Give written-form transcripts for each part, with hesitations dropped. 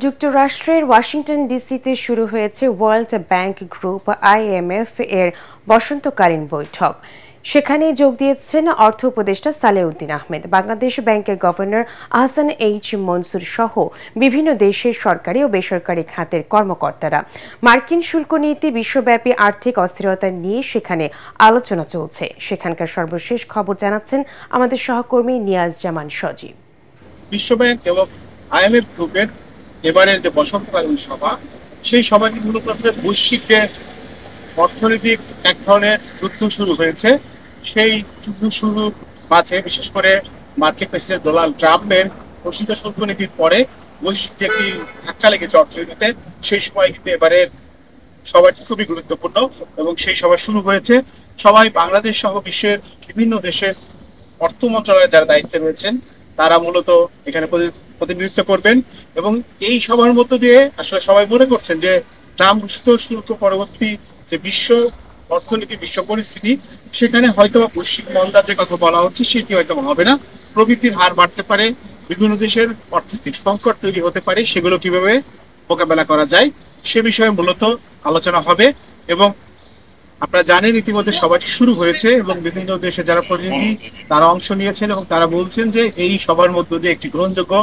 যুক্তরাষ্ট্রের ওয়াশিংটন ডিসিতে শুরু হয়েছে ওয়ার্ল্ড ব্যাংক গ্রুপ আইএমএফ এর বসন্তকালীন বৈঠক। সেখানে যোগ দিয়েছেন অর্থ উপদেষ্টা সালেউদ্দিন আহমেদ, বাংলাদেশ ব্যাংকের গভর্নর আহসান এইচ মনসুর সহ বিভিন্ন দেশের সরকারি ও বেসরকারি খাতের কর্মকর্তারা। মার্কিন শুল্ক নীতি, বিশ্বব্যাপী আর্থিক অস্থিরতা নিয়ে সেখানে আলোচনা চলছে। সেখানকার সর্বশেষ খবর জানাচ্ছেন আমাদের সহকর্মী নিয়াজ জামান সজীব। বিশ্বব্যাংক এবং আইএমএফ গ্রুপের এবারের যে বসন্তকালীন সভা, সেই সভাটি মূলত বৈশ্বিক যে অর্থনৈতিক এক ধরনের যুদ্ধ শুরু হয়েছে, সেই যুদ্ধ শুরু মাঝে বিশেষ করে মার্কিন প্রেসিডেন্ট ডোনাল্ড ট্রাম্পের ঘোষিত শুল্ক নীতির পরে বৈশ্বিক যে একটি ধাক্কা লেগেছে অর্থনীতিতে, সেই সময় কিন্তু এবারে সভাটি খুবই গুরুত্বপূর্ণ এবং সেই সভা শুরু হয়েছে। সবাই বাংলাদেশ সহ বিশ্বের বিভিন্ন দেশের অর্থ মন্ত্রণালয়ে যারা দায়িত্বে রয়েছেন তারা মূলত এখানে প্রতিনিধিত্ব করবেন এবং এই সভার মধ্য দিয়ে আসলে সবাই মনে করছেন যে ট্রাম্প ঘোষিত শুল্ক পরবর্তী যে বিশ্ব অর্থনীতি, বিশ্ব পরিস্থিতি, সেখানে হয়তো বৈশ্বিক মন্দার যে কথা বলা হচ্ছে সেটি হয়তো হবে না, প্রবৃদ্ধির হার বাড়তে পারে, বিভিন্ন দেশের অর্থনৈতিক সংকট তৈরি হতে পারে, সেগুলো কিভাবে মোকাবেলা করা যায় সে বিষয়ে মূলত আলোচনা হবে। এবং আপনারা জানেন ইতিমধ্যে সভাটি শুরু হয়েছে এবং বিভিন্ন দেশে যারা প্রতিনিধি তারা অংশ নিয়েছেন এবং তারা বলছেন যে এই সভার মধ্য দিয়ে একটি গ্রহণযোগ্য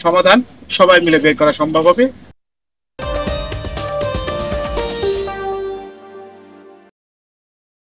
সমাধান সবাই মিলে বের করা সম্ভব হবে।